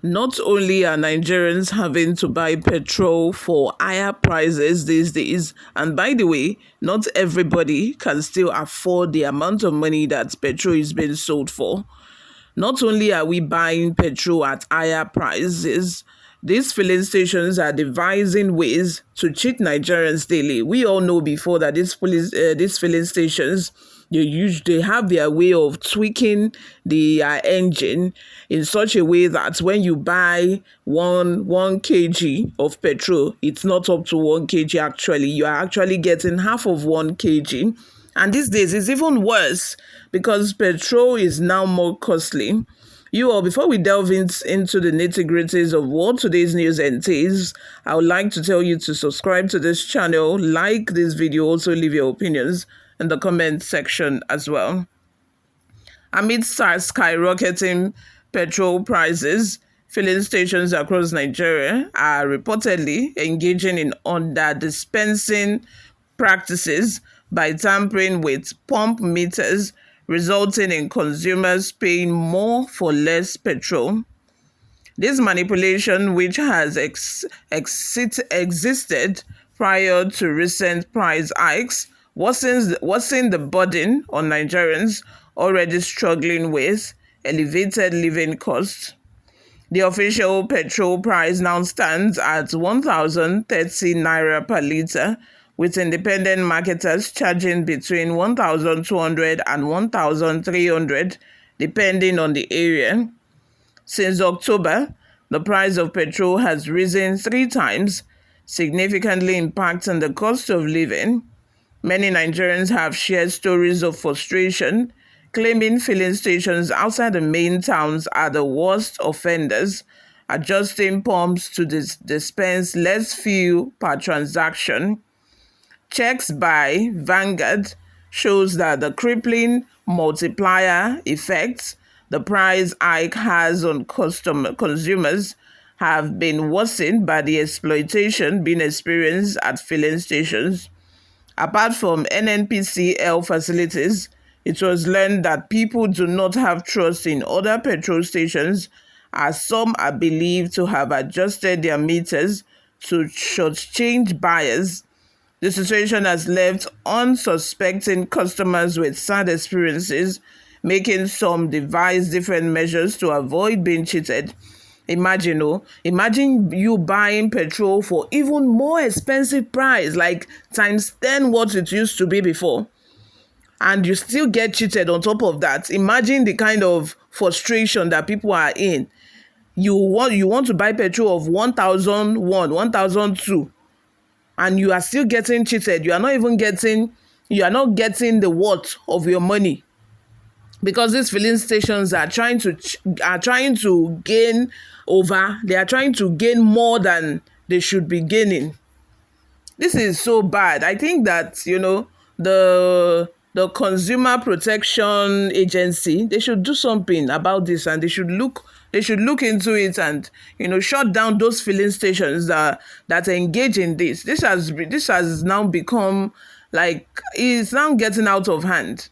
Not only are Nigerians having to buy petrol for higher prices these days, and by the way, not everybody can still afford the amount of money that petrol is being sold for. Not only are we buying petrol at higher prices, these filling stations are devising ways to cheat Nigerians daily. We all know before that these filling stations, they have their way of tweaking the engine in such a way that when you buy one kg of petrol, it's not up to 1 kg actually. You are actually getting half of 1 kg. And these days it's even worse because petrol is now more costly. You all, before we delve into the nitty-gritties of what today's news entails, I would like to tell you to subscribe to this channel, like this video, also leave your opinions in the comment section as well. Amid skyrocketing petrol prices, filling stations across Nigeria are reportedly engaging in under-dispensing practices by tampering with pump meters, resulting in consumers paying more for less petrol. This manipulation, which has existed prior to recent price hikes, worsens the burden on Nigerians already struggling with elevated living costs. The official petrol price now stands at 1,030 naira per litre, with independent marketers charging between 1,200 and 1,300 depending on the area. Since October, the price of petrol has risen 3 times, significantly impacting the cost of living. Many Nigerians have shared stories of frustration, claiming filling stations outside the main towns are the worst offenders, adjusting pumps to dispense less fuel per transaction. Checks by Vanguard shows that the crippling multiplier effects the price hike has on consumers have been worsened by the exploitation being experienced at filling stations. Apart from NNPCL facilities, it was learned that people do not have trust in other petrol stations, as some are believed to have adjusted their meters to shortchange buyers. The situation has left unsuspecting customers with sad experiences, making some devise different measures to avoid being cheated. Imagine you buying petrol for even more expensive price, like times 10 what it used to be before, and you still get cheated on top of that. Imagine the kind of frustration that people are in. You want to buy petrol of 1,001, 1,002, and you are still getting cheated. You are not getting the worth of your money, because these filling stations are trying to gain over. They are trying to gain more than they should be gaining. This is so bad. I think that the Consumer Protection Agency, they should do something about this, and they should look into it and shut down those filling stations that engage in this. This has now become like, it's now getting out of hand.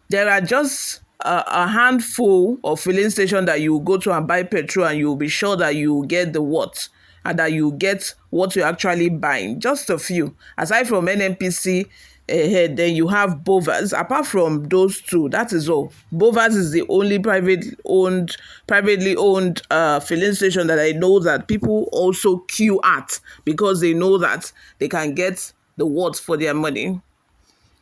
There are just a handful of filling stations that you go to and buy petrol, and you'll be sure that you get the what, and that you get what you're actually buying. Just a few. Aside from NNPC, then you have Bovas. Apart from those two, that is all. Bovas is the only privately owned filling station that I know that people also queue at, because they know that they can get the what for their money.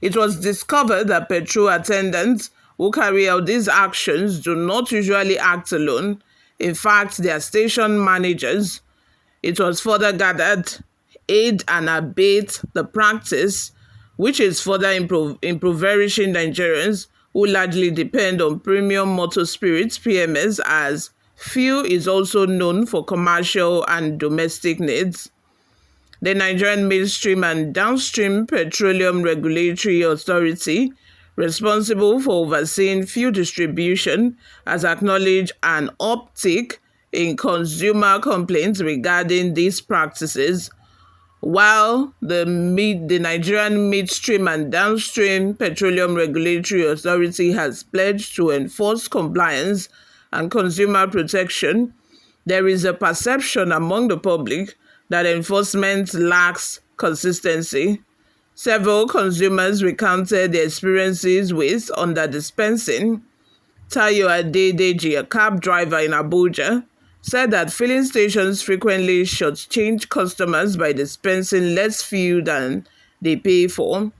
It was discovered that petrol attendants who carry out these actions do not usually act alone. In fact, they are station managers. It was further gathered aid and abate the practice, which is further impoverishing Nigerians who largely depend on premium motor spirits (PMS), as fuel is also known for commercial and domestic needs. The Nigerian Midstream and Downstream Petroleum Regulatory Authority, responsible for overseeing fuel distribution, has acknowledged an uptick in consumer complaints regarding these practices, while the Nigerian Midstream and Downstream Petroleum Regulatory Authority has pledged to enforce compliance and consumer protection. There is a perception among the public that enforcement lacks consistency. Several consumers recounted their experiences with underdispensing. Tayo Adedeji, a cab driver in Abuja, said that filling stations frequently shortchange customers by dispensing less fuel than they pay for.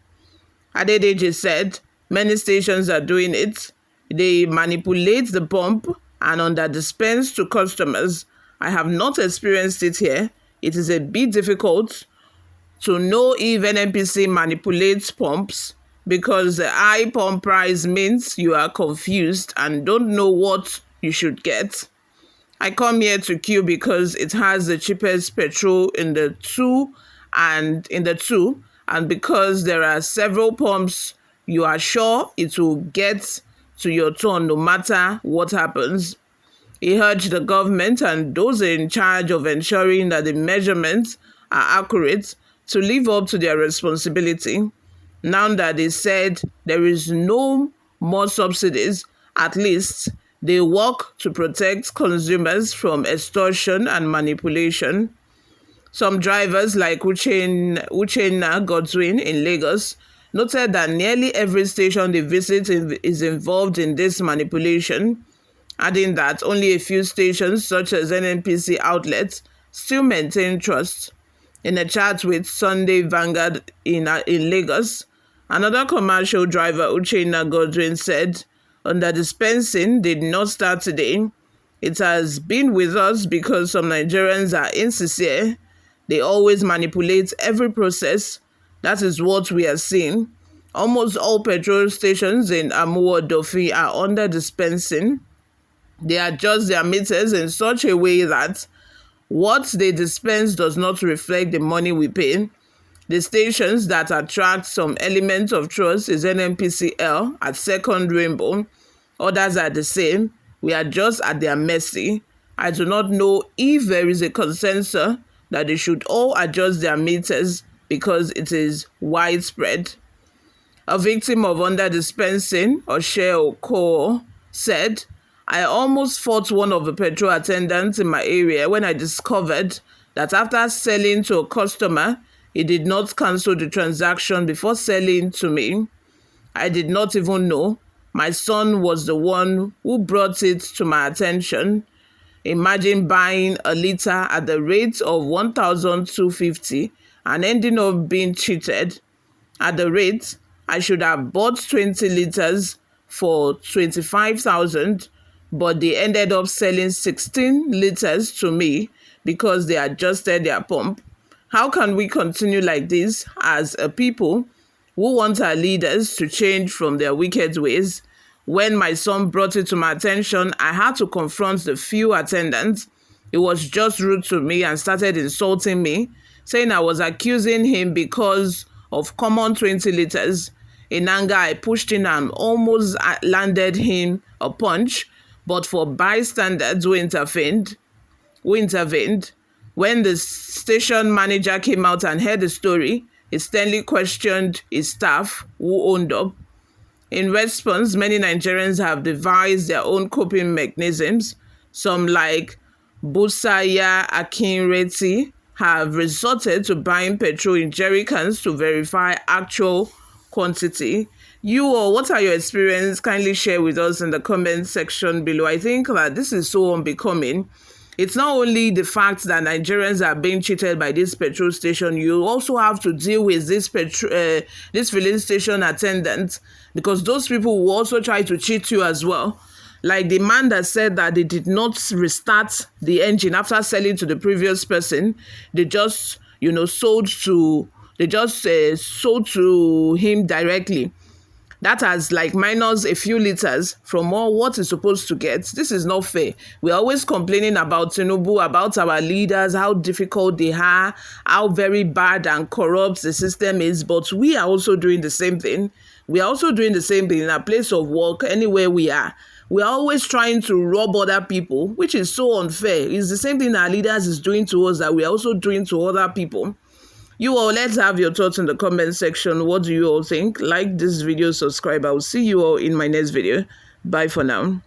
Adedeji said many stations are doing it. They manipulate the pump and underdispense to customers. I have not experienced it here. It is a bit difficult to know if NNPC manipulates pumps because the high pump price means you are confused and don't know what you should get. I come here to queue because it has the cheapest petrol in the two and because there are several pumps, you are sure it will get to your turn no matter what happens. He urged the government and those in charge of ensuring that the measurements are accurate to live up to their responsibility. Now that they said there is no more subsidies, at least they work to protect consumers from extortion and manipulation. Some drivers like Uchenna Godwin in Lagos noted that nearly every station they visit is involved in this manipulation, adding that only a few stations such as NNPC outlets still maintain trust. In a chat with Sunday Vanguard in Lagos, another commercial driver, Uchenna Godwin, said, "Underdispensing did not start today. It has been with us because some Nigerians are insincere. They always manipulate every process. That is what we are seeing. Almost all petrol stations in Amuwo Dofi are underdispensing. They adjust their meters in such a way that what they dispense does not reflect the money we pay. The stations that attract some element of trust is NNPCL at Second Rainbow. Others are the same. We are just at their mercy. I do not know if there is a consensus that they should all adjust their meters because it is widespread." A victim of underdispensing, Oshe Oko, said, "I almost fought one of the petrol attendants in my area when I discovered that after selling to a customer, he did not cancel the transaction before selling to me. I did not even know. My son was the one who brought it to my attention. Imagine buying a liter at the rate of 1,250 and ending up being cheated. At the rate, I should have bought 20 liters for 25,000, but they ended up selling 16 liters to me because they adjusted their pump. How can we continue like this as a people who want our leaders to change from their wicked ways? When my son brought it to my attention, I had to confront the few attendants. He was just rude to me and started insulting me, saying I was accusing him because of common 20 liters. In anger, I pushed in and almost landed him a punch, but for bystanders who intervened. When the station manager came out and heard the story, he sternly questioned his staff who owned up. In response, many Nigerians have devised their own coping mechanisms. Some, like Busaya Akinreti, have resorted to buying petrol in jerry cans to verify actual quantity. You all, what are your experiences? Kindly share with us in the comment section below. I think that this is so unbecoming. It's not only the fact that Nigerians are being cheated by this petrol station, you also have to deal with this filling station attendant, because those people will also try to cheat you as well. Like the man that said that they did not restart the engine after selling to the previous person. They just, sold to him directly. That has minus a few liters from all what is supposed to get. This is not fair. We're always complaining about Tinubu, about our leaders, how difficult they are, how very bad and corrupt the system is. But we are also doing the same thing. We are also doing the same thing in our place of work, anywhere we are. We are always trying to rob other people, which is so unfair. It's the same thing our leaders is doing to us that we are also doing to other people. You all, let's have your thoughts in the comment section. What do you all think? Like this video, subscribe. I will see you all in my next video. Bye for now.